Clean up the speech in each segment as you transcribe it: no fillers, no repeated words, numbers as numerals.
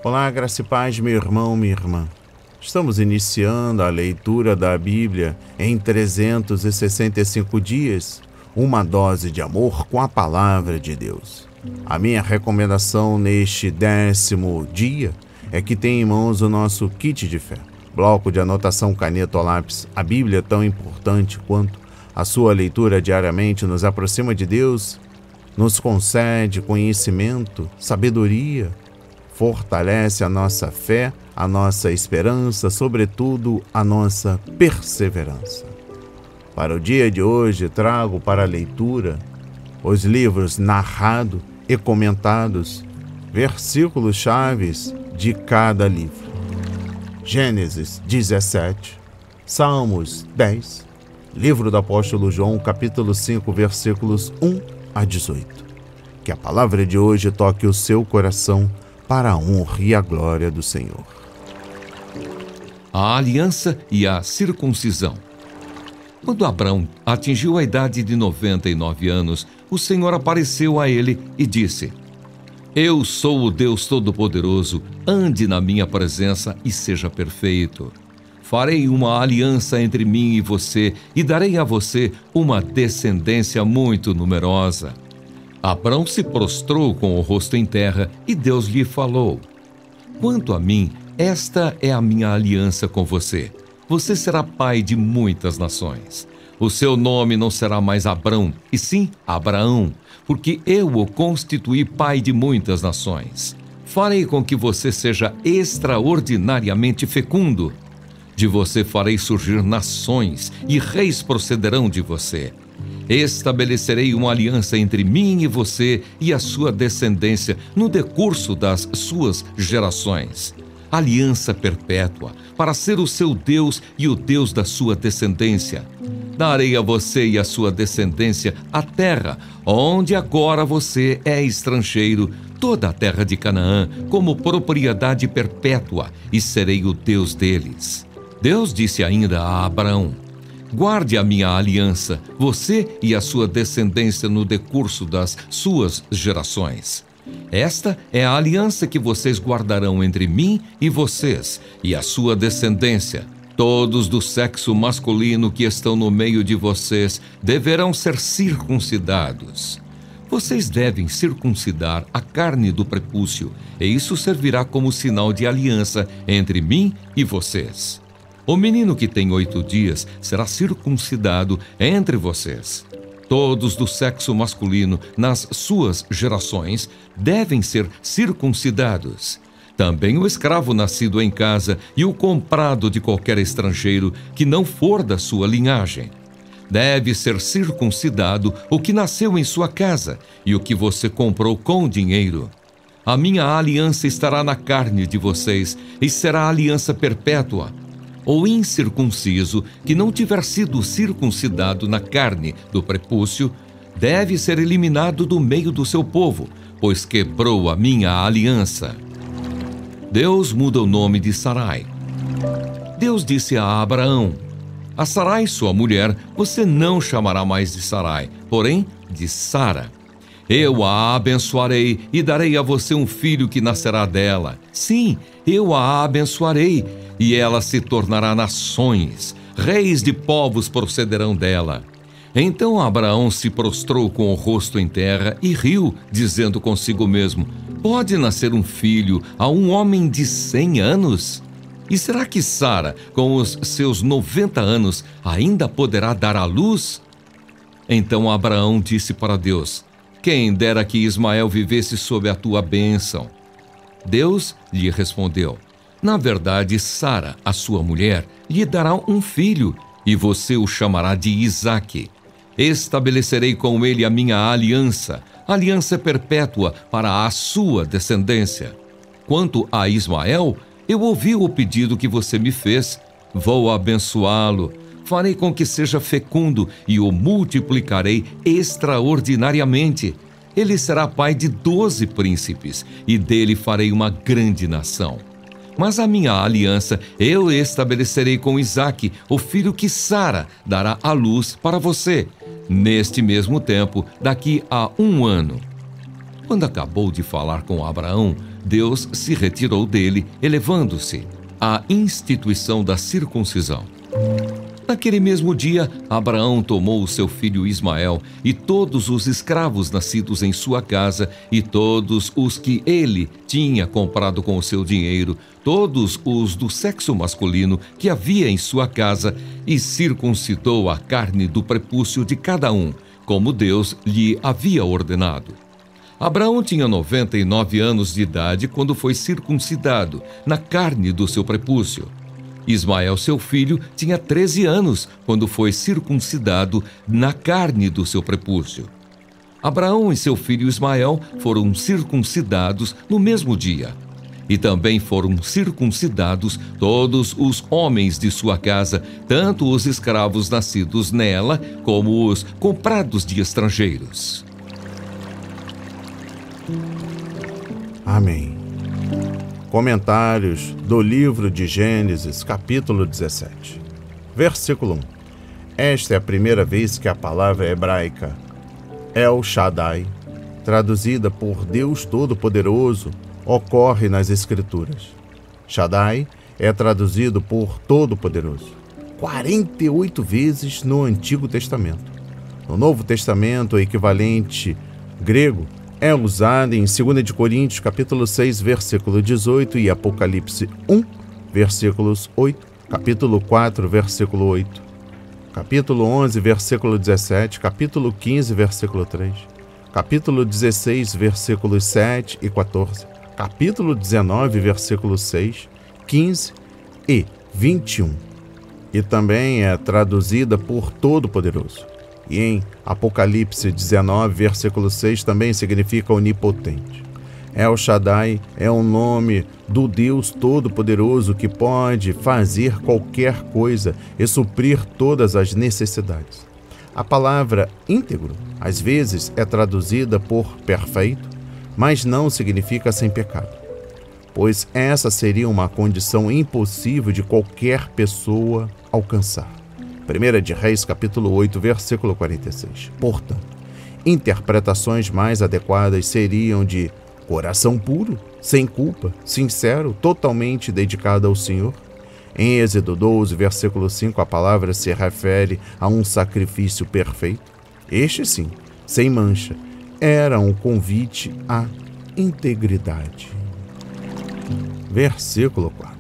Olá, graça e paz, meu irmão, minha irmã. Estamos iniciando a leitura da Bíblia em 365 dias, uma dose de amor com a Palavra de Deus. A minha recomendação neste 10º dia é que tenha em mãos o nosso kit de fé, bloco de anotação, caneta ou lápis. A Bíblia, tão importante quanto a sua leitura diariamente, nos aproxima de Deus, nos concede conhecimento, sabedoria, fortalece a nossa fé, a nossa esperança, sobretudo a nossa perseverança. Para o dia de hoje, trago para a leitura os livros narrados e comentados, versículos chaves de cada livro. Gênesis 17, Salmos 10, livro do apóstolo João, capítulo 5, versículos 1 a 18. Que a palavra de hoje toque o seu coração para a honra e a glória do Senhor. A aliança e a circuncisão. Quando Abrão atingiu a idade de 99 anos, o Senhor apareceu a ele e disse: Eu sou o Deus Todo-Poderoso, ande na minha presença e seja perfeito. Farei uma aliança entre mim e você e darei a você uma descendência muito numerosa. Abrão se prostrou com o rosto em terra e Deus lhe falou: Quanto a mim, esta é a minha aliança com você. Você será pai de muitas nações. O seu nome não será mais Abrão, e sim Abraão, porque eu o constituí pai de muitas nações. Farei com que você seja extraordinariamente fecundo. De você farei surgir nações, e reis procederão de você. Estabelecerei uma aliança entre mim e você e a sua descendência no decurso das suas gerações. Aliança perpétua, para ser o seu Deus e o Deus da sua descendência. Darei a você e a sua descendência a terra, onde agora você é estrangeiro, toda a terra de Canaã, como propriedade perpétua, e serei o Deus deles. Deus disse ainda a Abraão: Guarde a minha aliança, você e a sua descendência no decurso das suas gerações. Esta é a aliança que vocês guardarão entre mim e vocês, e a sua descendência. Todos do sexo masculino que estão no meio de vocês deverão ser circuncidados. Vocês devem circuncidar a carne do prepúcio, e isso servirá como sinal de aliança entre mim e vocês. O menino que tem 8 dias será circuncidado entre vocês. Todos do sexo masculino, nas suas gerações, devem ser circuncidados. Também o escravo nascido em casa e o comprado de qualquer estrangeiro que não for da sua linhagem. Deve ser circuncidado o que nasceu em sua casa e o que você comprou com dinheiro. A minha aliança estará na carne de vocês e será aliança perpétua. O incircunciso, que não tiver sido circuncidado na carne do prepúcio, deve ser eliminado do meio do seu povo, pois quebrou a minha aliança. Deus muda o nome de Sarai. Deus disse a Abraão: A Sarai, sua mulher, você não chamará mais de Sarai, porém de Sara. Eu a abençoarei e darei a você um filho que nascerá dela. Sim, eu a abençoarei, e ela se tornará nações. Reis de povos procederão dela. Então Abraão se prostrou com o rosto em terra e riu, dizendo consigo mesmo: Pode nascer um filho a um homem de 100 anos? E será que Sara, com os seus 90 anos, ainda poderá dar à luz? Então Abraão disse para Deus: Quem dera que Ismael vivesse sob a tua bênção. Deus lhe respondeu: Na verdade, Sara, a sua mulher, lhe dará um filho, e você o chamará de Isaque. Estabelecerei com ele a minha aliança perpétua para a sua descendência. Quanto a Ismael, eu ouvi o pedido que você me fez. Vou abençoá-lo. Farei com que seja fecundo e o multiplicarei extraordinariamente. Ele será pai de 12 príncipes, e dele farei uma grande nação. Mas a minha aliança eu estabelecerei com Isaque, o filho que Sara dará à luz para você, neste mesmo tempo, daqui a 1 ano. Quando acabou de falar com Abraão, Deus se retirou dele, elevando-se à instituição da circuncisão. Naquele mesmo dia, Abraão tomou o seu filho Ismael e todos os escravos nascidos em sua casa e todos os que ele tinha comprado com o seu dinheiro, todos os do sexo masculino que havia em sua casa, e circuncidou a carne do prepúcio de cada um, como Deus lhe havia ordenado. Abraão tinha 99 anos de idade quando foi circuncidado na carne do seu prepúcio. Ismael, seu filho, tinha 13 anos quando foi circuncidado na carne do seu prepúcio. Abraão e seu filho Ismael foram circuncidados no mesmo dia. E também foram circuncidados todos os homens de sua casa, tanto os escravos nascidos nela, como os comprados de estrangeiros. Amém. Comentários do livro de Gênesis, capítulo 17. Versículo 1. Esta é a primeira vez que a palavra hebraica El Shaddai, traduzida por Deus Todo-Poderoso, ocorre nas Escrituras. Shaddai é traduzido por Todo-Poderoso 48 vezes no Antigo Testamento. No Novo Testamento, o equivalente grego é usado em 2 Coríntios, capítulo 6, versículo 18 e Apocalipse 1, versículos 8, capítulo 4, versículo 8, capítulo 11, versículo 17, capítulo 15, versículo 3, capítulo 16, versículos 7 e 14, capítulo 19, versículos 6, 15 e 21. E também é traduzida por Todo-Poderoso. E em Apocalipse 19, versículo 6, também significa onipotente. El Shaddai é o nome do Deus Todo-Poderoso que pode fazer qualquer coisa e suprir todas as necessidades. A palavra íntegro, às vezes, é traduzida por perfeito, mas não significa sem pecado, pois essa seria uma condição impossível de qualquer pessoa alcançar. 1 de Reis, capítulo 8, versículo 46. Portanto, interpretações mais adequadas seriam de coração puro, sem culpa, sincero, totalmente dedicado ao Senhor. Em Êxodo 12, versículo 5, a palavra se refere a um sacrifício perfeito. Este, sim, sem mancha, era um convite à integridade. Versículo 4.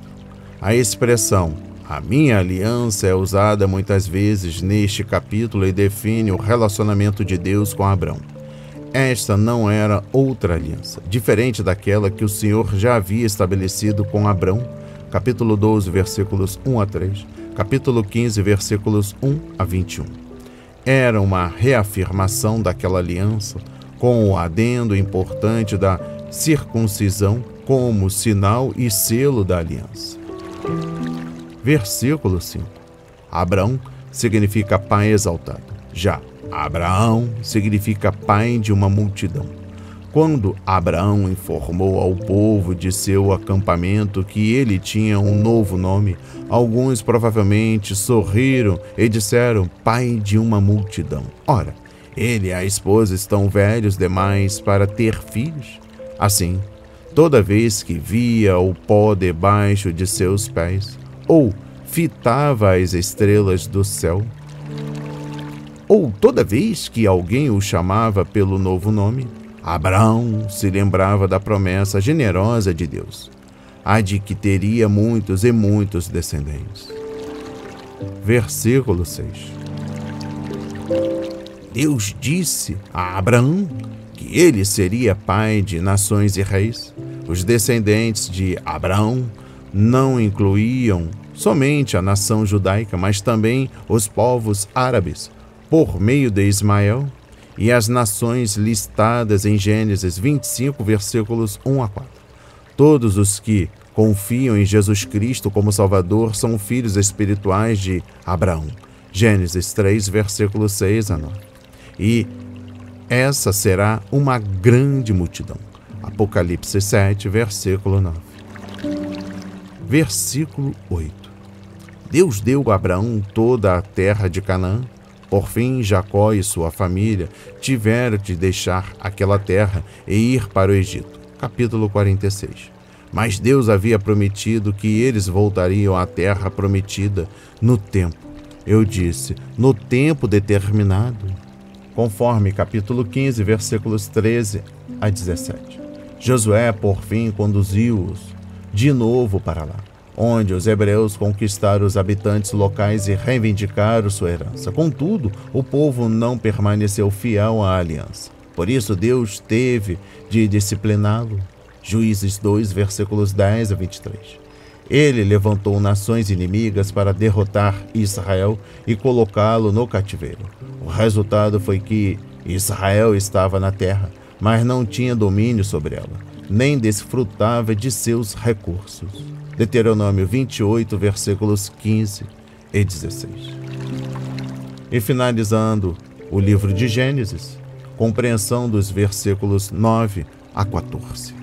A expressão "a minha aliança" é usada muitas vezes neste capítulo e define o relacionamento de Deus com Abrão. Esta não era outra aliança, diferente daquela que o Senhor já havia estabelecido com Abrão, capítulo 12, versículos 1 a 3, capítulo 15, versículos 1 a 21. Era uma reafirmação daquela aliança, com o adendo importante da circuncisão como sinal e selo da aliança. Versículo 5. Abrão significa pai exaltado. Já Abraão significa pai de uma multidão. Quando Abraão informou ao povo de seu acampamento que ele tinha um novo nome, alguns provavelmente sorriram e disseram: pai de uma multidão. Ora, ele e a esposa estão velhos demais para ter filhos. Assim, toda vez que via o pó debaixo de seus pés, ou fitava as estrelas do céu, ou toda vez que alguém o chamava pelo novo nome, Abraão se lembrava da promessa generosa de Deus, a de que teria muitos e muitos descendentes. Versículo 6. Deus disse a Abraão que ele seria pai de nações e reis. Os descendentes de Abraão não incluíam somente a nação judaica, mas também os povos árabes, por meio de Ismael, e as nações listadas em Gênesis 25, versículos 1 a 4. Todos os que confiam em Jesus Cristo como Salvador são filhos espirituais de Abraão. Gênesis 3, versículos 6 a 9. E essa será uma grande multidão. Apocalipse 7, versículo 9. Versículo 8. Deus deu a Abraão toda a terra de Canaã. Por fim, Jacó e sua família tiveram de deixar aquela terra e ir para o Egito. capítulo 46. Mas Deus havia prometido que eles voltariam à terra prometida no tempo. Eu disse, no tempo determinado. Conforme capítulo 15, versículos 13 a 17. Josué, por fim, conduziu-os de novo para lá, onde os hebreus conquistaram os habitantes locais e reivindicaram sua herança. Contudo, o povo não permaneceu fiel à aliança. Por isso, Deus teve de discipliná-lo. Juízes 2, versículos 10 a 23. Ele levantou nações inimigas para derrotar Israel e colocá-lo no cativeiro. O resultado foi que Israel estava na terra, mas não tinha domínio sobre ela, nem desfrutava de seus recursos. Deuteronômio 28, versículos 15 e 16. E finalizando o livro de Gênesis, compreensão dos versículos 9 a 14.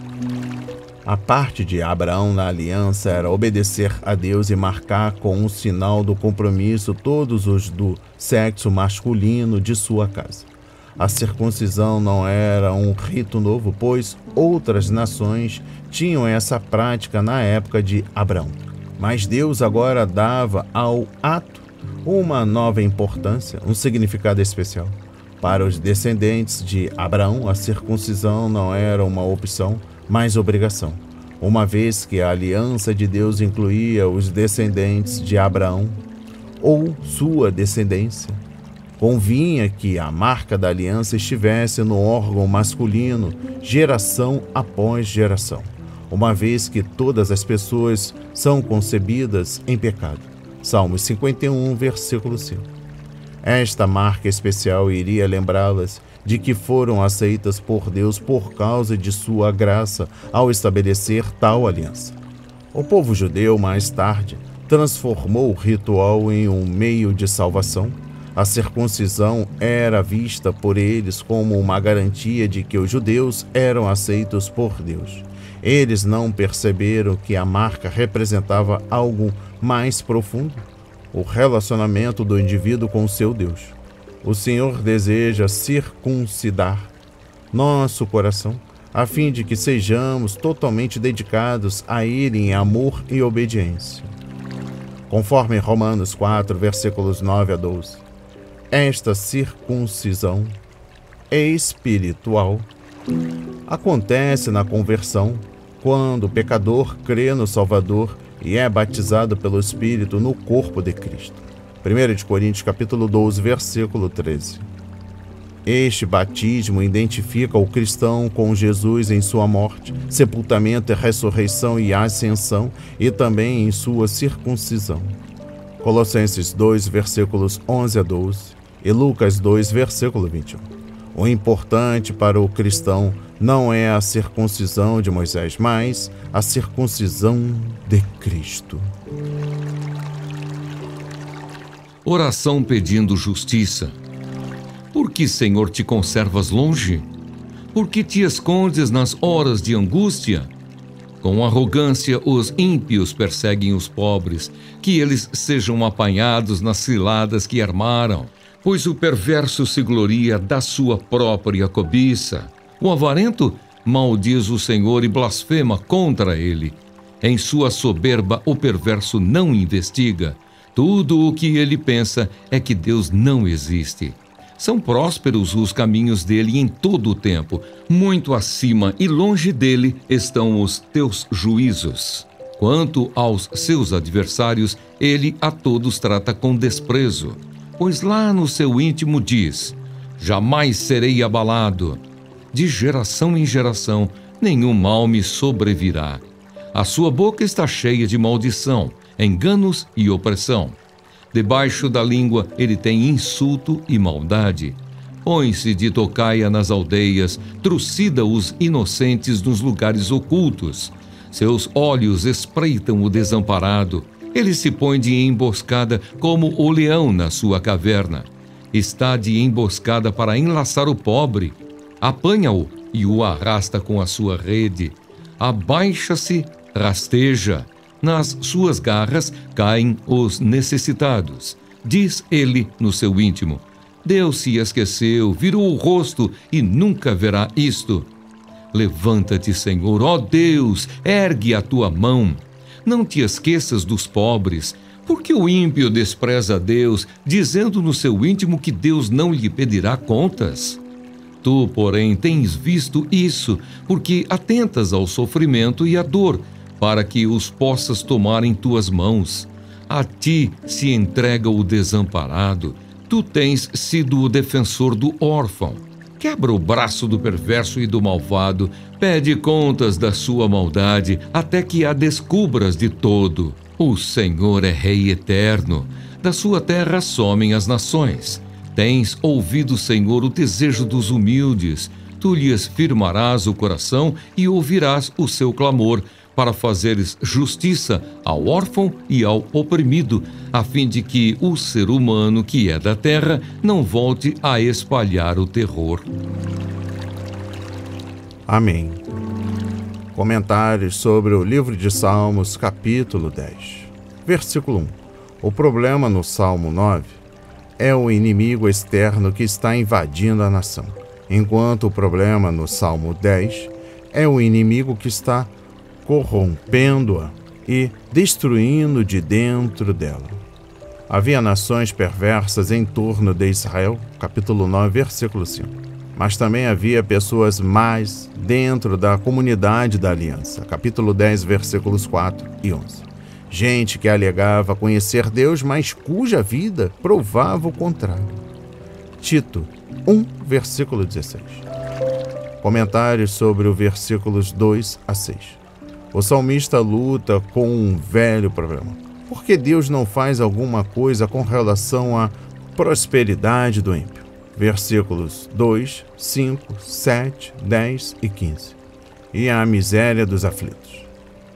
A parte de Abraão na aliança era obedecer a Deus e marcar com um sinal do compromisso todos os do sexo masculino de sua casa. A circuncisão não era um rito novo, pois outras nações tinham essa prática na época de Abraão. Mas Deus agora dava ao ato uma nova importância, um significado especial. Para os descendentes de Abraão, a circuncisão não era uma opção, mas obrigação, uma vez que a aliança de Deus incluía os descendentes de Abraão ou sua descendência. Convinha que a marca da aliança estivesse no órgão masculino, geração após geração, uma vez que todas as pessoas são concebidas em pecado. Salmos 51, versículo 5. Esta marca especial iria lembrá-las de que foram aceitas por Deus por causa de sua graça ao estabelecer tal aliança. O povo judeu, mais tarde, transformou o ritual em um meio de salvação. A circuncisão era vista por eles como uma garantia de que os judeus eram aceitos por Deus. Eles não perceberam que a marca representava algo mais profundo, o relacionamento do indivíduo com seu Deus. O Senhor deseja circuncidar nosso coração, a fim de que sejamos totalmente dedicados a Ele em amor e obediência. Conforme Romanos 4, versículos 9 a 12. Esta circuncisão espiritual acontece na conversão, quando o pecador crê no Salvador e é batizado pelo Espírito no corpo de Cristo. 1 Coríntios capítulo 12, versículo 13. Este batismo identifica o cristão com Jesus em sua morte, sepultamento, ressurreição e ascensão, e também em sua circuncisão. Colossenses 2, versículos 11 a 12, e Lucas 2, versículo 21. O importante para o cristão não é a circuncisão de Moisés, mas a circuncisão de Cristo. Oração pedindo justiça. Por que, Senhor, te conservas longe? Por que te escondes nas horas de angústia? Com arrogância, os ímpios perseguem os pobres, que eles sejam apanhados nas ciladas que armaram, pois o perverso se gloria da sua própria cobiça. O avarento maldiz o Senhor e blasfema contra ele. Em sua soberba, o perverso não investiga. Tudo o que ele pensa é que Deus não existe. São prósperos os caminhos dele em todo o tempo. Muito acima e longe dele estão os teus juízos. Quanto aos seus adversários, ele a todos trata com desprezo. Pois lá no seu íntimo diz: jamais serei abalado. De geração em geração, nenhum mal me sobrevirá. A sua boca está cheia de maldição, enganos e opressão. Debaixo da língua ele tem insulto e maldade. Põe-se de tocaia nas aldeias, trucida os inocentes nos lugares ocultos. Seus olhos espreitam o desamparado. Ele se põe de emboscada como o leão na sua caverna. Está de emboscada para enlaçar o pobre. Apanha-o e o arrasta com a sua rede. Abaixa-se, rasteja. Nas suas garras caem os necessitados. Diz ele no seu íntimo: Deus se esqueceu, virou o rosto e nunca verá isto. Levanta-te, Senhor, ó Deus, ergue a tua mão. Não te esqueças dos pobres, porque o ímpio despreza a Deus, dizendo no seu íntimo que Deus não lhe pedirá contas. Tu, porém, tens visto isso, porque atentas ao sofrimento e à dor, para que os possas tomar em tuas mãos. A ti se entrega o desamparado. Tu tens sido o defensor do órfão. Quebra o braço do perverso e do malvado. Pede contas da sua maldade, até que a descubras de todo. O Senhor é Rei eterno. Da sua terra somem as nações. Tens ouvido, Senhor, o desejo dos humildes. Tu lhes firmarás o coração e ouvirás o seu clamor, para fazeres justiça ao órfão e ao oprimido, a fim de que o ser humano que é da terra não volte a espalhar o terror. Amém. Comentários sobre o livro de Salmos, capítulo 10. Versículo 1. O problema no Salmo 9 é o inimigo externo que está invadindo a nação, enquanto o problema no Salmo 10 é o inimigo que está corrompendo-a e destruindo de dentro dela. Havia nações perversas em torno de Israel, capítulo 9, versículo 5. Mas também havia pessoas más dentro da comunidade da aliança, capítulo 10, versículos 4 e 11. Gente que alegava conhecer Deus, mas cuja vida provava o contrário. Tito 1, versículo 16. Comentários sobre os versículos 2 a 6. O salmista luta com um velho problema. Por que Deus não faz alguma coisa com relação à prosperidade do ímpio? Versículos 2, 5, 7, 10 e 15. E a miséria dos aflitos.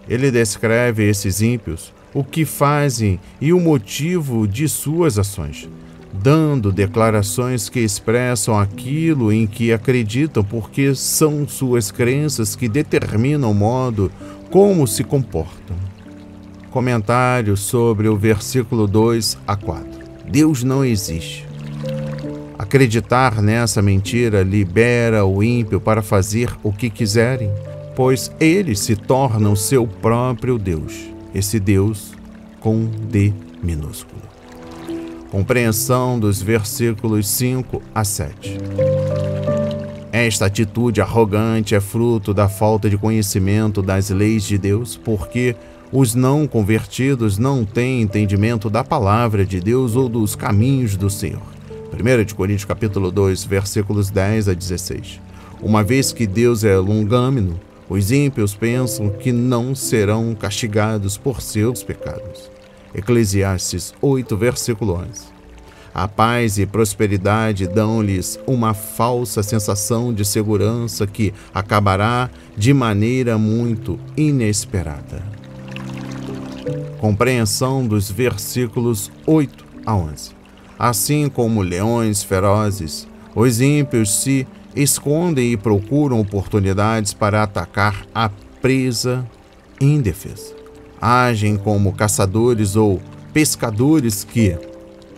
Ele descreve esses ímpios, o que fazem e o motivo de suas ações, dando declarações que expressam aquilo em que acreditam, porque são suas crenças que determinam o modo como se comportam. Comentários sobre o versículo 2 a 4. Deus não existe. Acreditar nessa mentira libera o ímpio para fazer o que quiserem, pois eles se tornam seu próprio Deus, esse Deus com D minúsculo. Compreensão dos versículos 5 a 7. Esta atitude arrogante é fruto da falta de conhecimento das leis de Deus, porque os não convertidos não têm entendimento da palavra de Deus ou dos caminhos do Senhor. 1 Coríntios capítulo 2, versículos 10 a 16. Uma vez que Deus é longâmino, os ímpios pensam que não serão castigados por seus pecados. Eclesiastes 8, versículo 11. A paz e prosperidade dão-lhes uma falsa sensação de segurança que acabará de maneira muito inesperada. Compreensão dos versículos 8 a 11. Assim como leões ferozes, os ímpios se escondem e procuram oportunidades para atacar a presa indefesa. Agem como caçadores ou pescadores que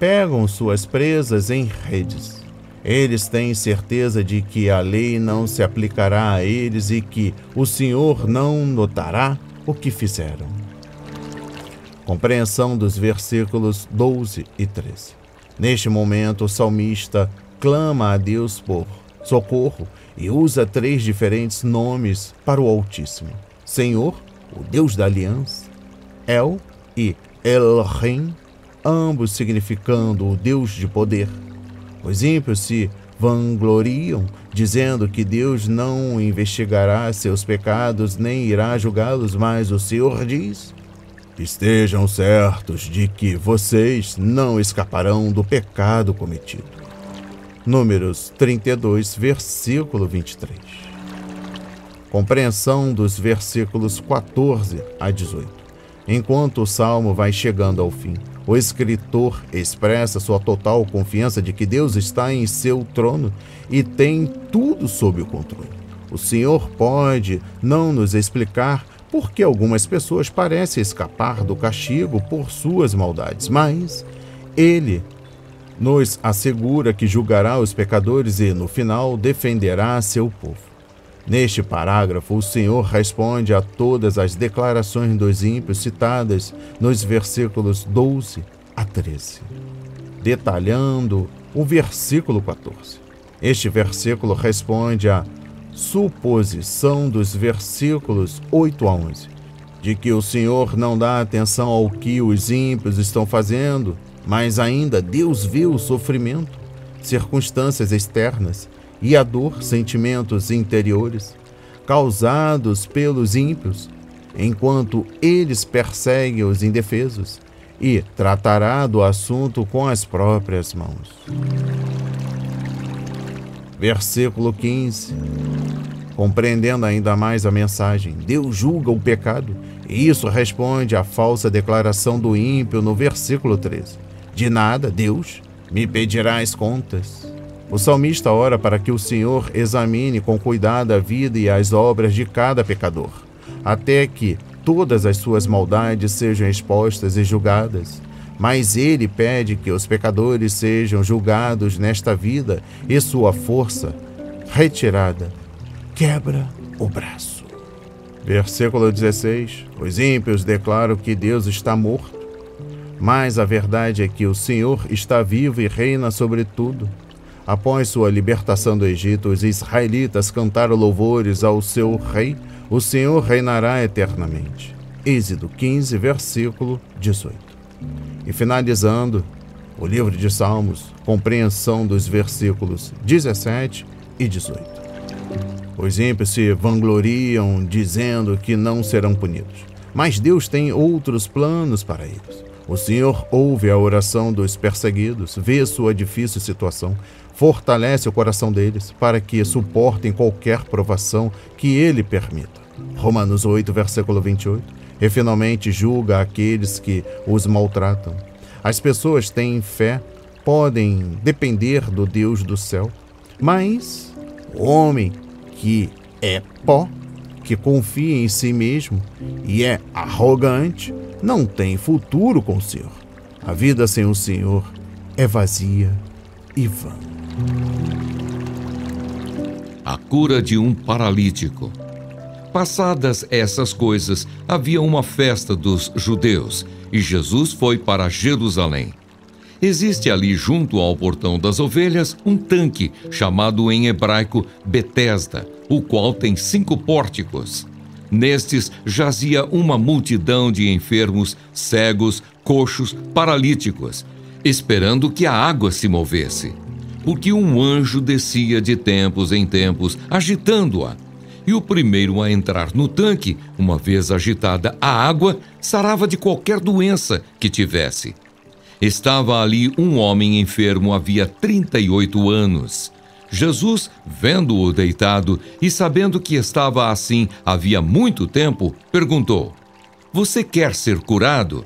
pegam suas presas em redes. Eles têm certeza de que a lei não se aplicará a eles e que o Senhor não notará o que fizeram. Compreensão dos versículos 12 e 13. Neste momento, o salmista clama a Deus por socorro e usa 3 diferentes nomes para o Altíssimo: Senhor, o Deus da aliança, El e Elohim, ambos significando o Deus de poder. Os ímpios se vangloriam, dizendo que Deus não investigará seus pecados nem irá julgá-los, mas o Senhor diz: estejam certos de que vocês não escaparão do pecado cometido. Números 32, versículo 23. Compreensão dos versículos 14 a 18. Enquanto o salmo vai chegando ao fim, o escritor expressa sua total confiança de que Deus está em seu trono e tem tudo sob o controle. O Senhor pode não nos explicar por que algumas pessoas parecem escapar do castigo por suas maldades, mas Ele nos assegura que julgará os pecadores e, no final, defenderá seu povo. Neste parágrafo, o Senhor responde a todas as declarações dos ímpios citadas nos versículos 12 a 13, detalhando o versículo 14. Este versículo responde à suposição dos versículos 8 a 11, de que o Senhor não dá atenção ao que os ímpios estão fazendo, mas ainda Deus vê o sofrimento, circunstâncias externas e a dor, sentimentos interiores, causados pelos ímpios, enquanto eles perseguem os indefesos, e tratará do assunto com as próprias mãos. Versículo 15. Compreendendo ainda mais a mensagem, Deus julga o pecado, e isso responde à falsa declaração do ímpio no versículo 13. De nada, Deus, me pedirás contas. O salmista ora para que o Senhor examine com cuidado a vida e as obras de cada pecador, até que todas as suas maldades sejam expostas e julgadas. Mas ele pede que os pecadores sejam julgados nesta vida e sua força retirada. Quebra o braço. Versículo 16. Os ímpios declaram que Deus está morto, mas a verdade é que o Senhor está vivo e reina sobre tudo. Após sua libertação do Egito, os israelitas cantaram louvores ao seu rei. O Senhor reinará eternamente. Êxodo 15, versículo 18. E finalizando o livro de Salmos, compreensão dos versículos 17 e 18. Os ímpios se vangloriam dizendo que não serão punidos, mas Deus tem outros planos para eles. O Senhor ouve a oração dos perseguidos, vê sua difícil situação, fortalece o coração deles para que suportem qualquer provação que Ele permita. Romanos 8, versículo 28. E finalmente julga aqueles que os maltratam. As pessoas têm fé, podem depender do Deus do céu, mas o homem que é pó, que confia em si mesmo e é arrogante, não tem futuro com o Senhor. A vida sem o Senhor é vazia e vã. A cura de um paralítico. Passadas essas coisas, havia uma festa dos judeus, e Jesus foi para Jerusalém. Existe ali, junto ao portão das ovelhas, um tanque, chamado em hebraico Betesda, o qual tem 5 pórticos. Nestes jazia uma multidão de enfermos, cegos, coxos, paralíticos, esperando que a água se movesse, porque um anjo descia de tempos em tempos, agitando-a. E o primeiro a entrar no tanque, uma vez agitada a água, sarava de qualquer doença que tivesse. Estava ali um homem enfermo havia 38 anos. Jesus, vendo-o deitado e sabendo que estava assim havia muito tempo, perguntou: Você quer ser curado?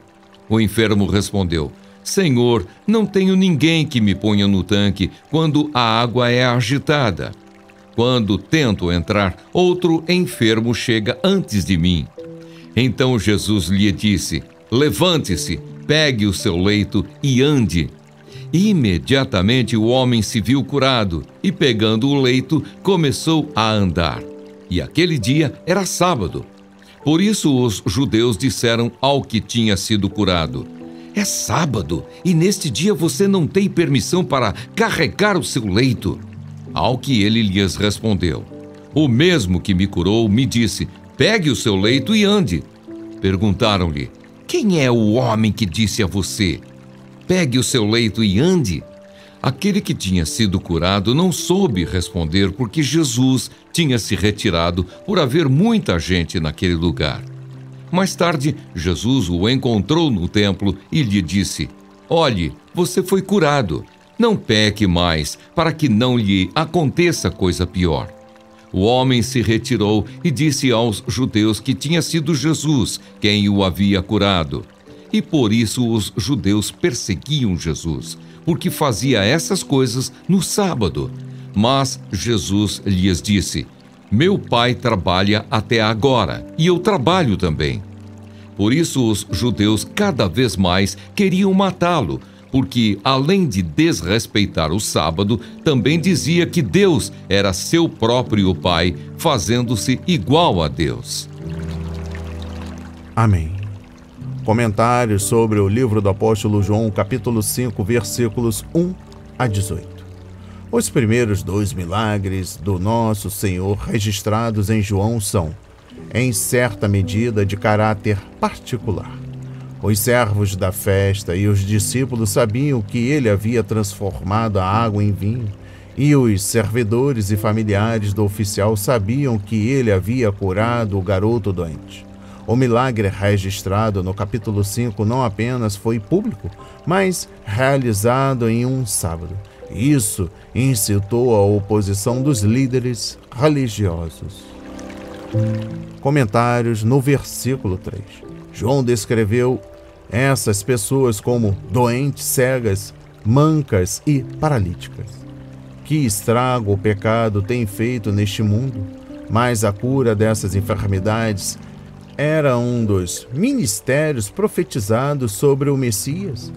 O enfermo respondeu: Senhor, não tenho ninguém que me ponha no tanque quando a água é agitada. Quando tento entrar, outro enfermo chega antes de mim. Então Jesus lhe disse: Levante-se, pegue o seu leito e ande. Imediatamente o homem se viu curado e, pegando o leito, começou a andar. E aquele dia era sábado. Por isso os judeus disseram ao que tinha sido curado: É sábado e neste dia você não tem permissão para carregar o seu leito. Ao que ele lhes respondeu: O mesmo que me curou me disse: Pegue o seu leito e ande. Perguntaram-lhe: Quem é o homem que disse a você: Pegue o seu leito e ande? Aquele que tinha sido curado não soube responder porque Jesus tinha se retirado por haver muita gente naquele lugar. Mais tarde, Jesus o encontrou no templo e lhe disse: Olhe, você foi curado. Não peque mais, para que não lhe aconteça coisa pior. O homem se retirou e disse aos judeus que tinha sido Jesus quem o havia curado. E por isso os judeus perseguiam Jesus, porque fazia essas coisas no sábado. Mas Jesus lhes disse: Meu Pai trabalha até agora, e eu trabalho também. Por isso os judeus cada vez mais queriam matá-lo, porque, além de desrespeitar o sábado, também dizia que Deus era seu próprio Pai, fazendo-se igual a Deus. Amém. Comentários sobre o livro do apóstolo João, capítulo 5, versículos 1 a 18. Os primeiros 2 milagres do nosso Senhor registrados em João são, em certa medida, de caráter particular. Os servos da festa e os discípulos sabiam que ele havia transformado a água em vinho, e os servidores e familiares do oficial sabiam que ele havia curado o garoto doente. O milagre registrado no capítulo 5 não apenas foi público, mas realizado em um sábado. Isso incitou a oposição dos líderes religiosos. Comentários no versículo 3. João descreveu essas pessoas como doentes, cegas, mancas e paralíticas. Que estrago o pecado tem feito neste mundo, mas a cura dessas enfermidades era um dos ministérios profetizados sobre o Messias.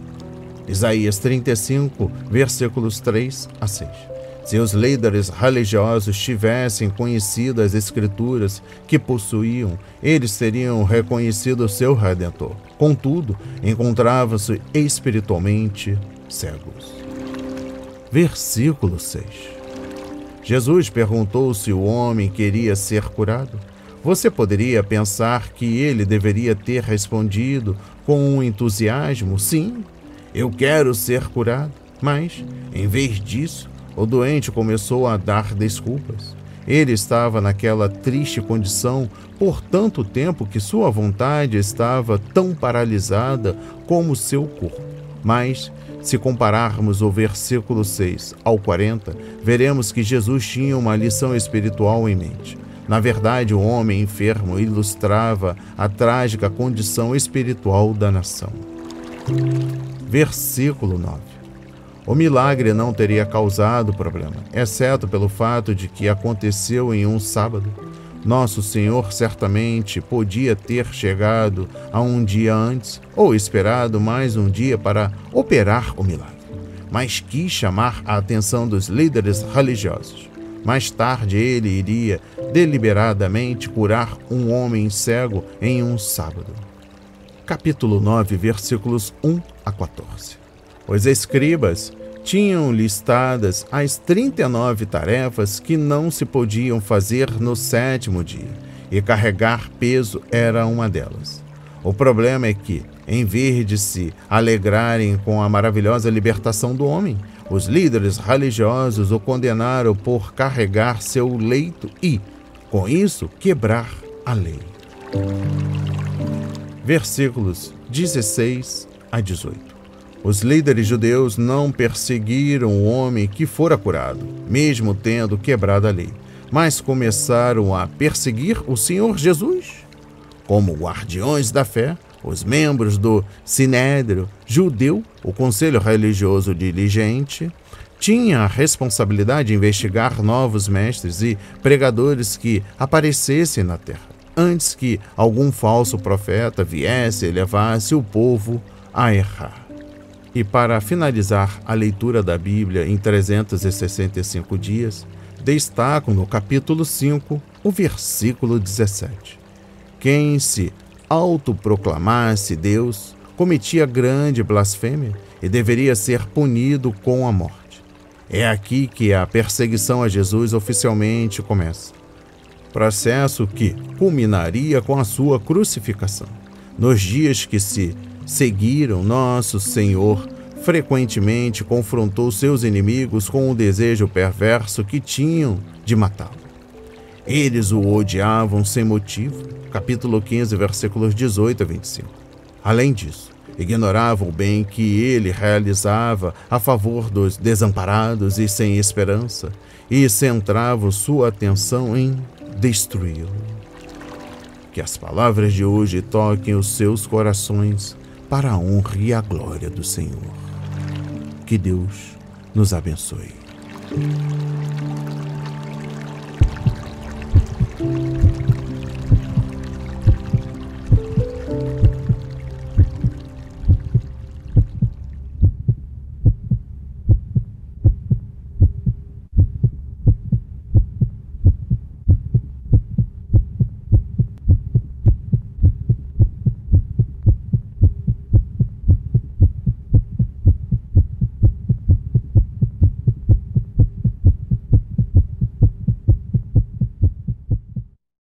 Isaías 35, versículos 3 a 6. Se os líderes religiosos tivessem conhecido as Escrituras que possuíam, eles teriam reconhecido o seu Redentor. Contudo, encontravam-se espiritualmente cegos. Versículo 6. Jesus perguntou se o homem queria ser curado. Você poderia pensar que ele deveria ter respondido com um entusiasmo: sim, eu quero ser curado. Mas, em vez disso, o doente começou a dar desculpas. Ele estava naquela triste condição por tanto tempo que sua vontade estava tão paralisada como seu corpo. Mas, se compararmos o versículo 6 ao 40, veremos que Jesus tinha uma lição espiritual em mente. Na verdade, o homem enfermo ilustrava a trágica condição espiritual da nação. Versículo 9. O milagre não teria causado problema, exceto pelo fato de que aconteceu em um sábado. Nosso Senhor certamente podia ter chegado a um dia antes ou esperado mais um dia para operar o milagre, mas quis chamar a atenção dos líderes religiosos. Mais tarde ele iria deliberadamente curar um homem cego em um sábado. Capítulo 9, versículos 1 a 14. Os escribas tinham listadas as 39 tarefas que não se podiam fazer no 7º dia, e carregar peso era uma delas. O problema é que, em vez de se alegrarem com a maravilhosa libertação do homem, os líderes religiosos o condenaram por carregar seu leito e, com isso, quebrar a lei. Versículos 16 a 18. Os líderes judeus não perseguiram o homem que fora curado, mesmo tendo quebrado a lei, mas começaram a perseguir o Senhor Jesus. Como guardiões da fé, os membros do Sinédrio judeu, o conselho religioso diligente, tinha a responsabilidade de investigar novos mestres e pregadores que aparecessem na terra, antes que algum falso profeta viesse e levasse o povo a errar. E para finalizar a leitura da Bíblia em 365 dias, destaco no capítulo 5, o versículo 17. Quem se autoproclamasse Deus cometia grande blasfêmia e deveria ser punido com a morte. É aqui que a perseguição a Jesus oficialmente começa. Processo que culminaria com a sua crucificação. Nos dias que se seguiram, nosso Senhor frequentemente confrontou seus inimigos com o desejo perverso que tinham de matá-lo. Eles o odiavam sem motivo. Capítulo 15, versículos 18 a 25. Além disso, ignoravam o bem que ele realizava a favor dos desamparados e sem esperança, e centravam sua atenção em destruí-lo. Que as palavras de hoje toquem os seus corações para a honra e a glória do Senhor. Que Deus nos abençoe.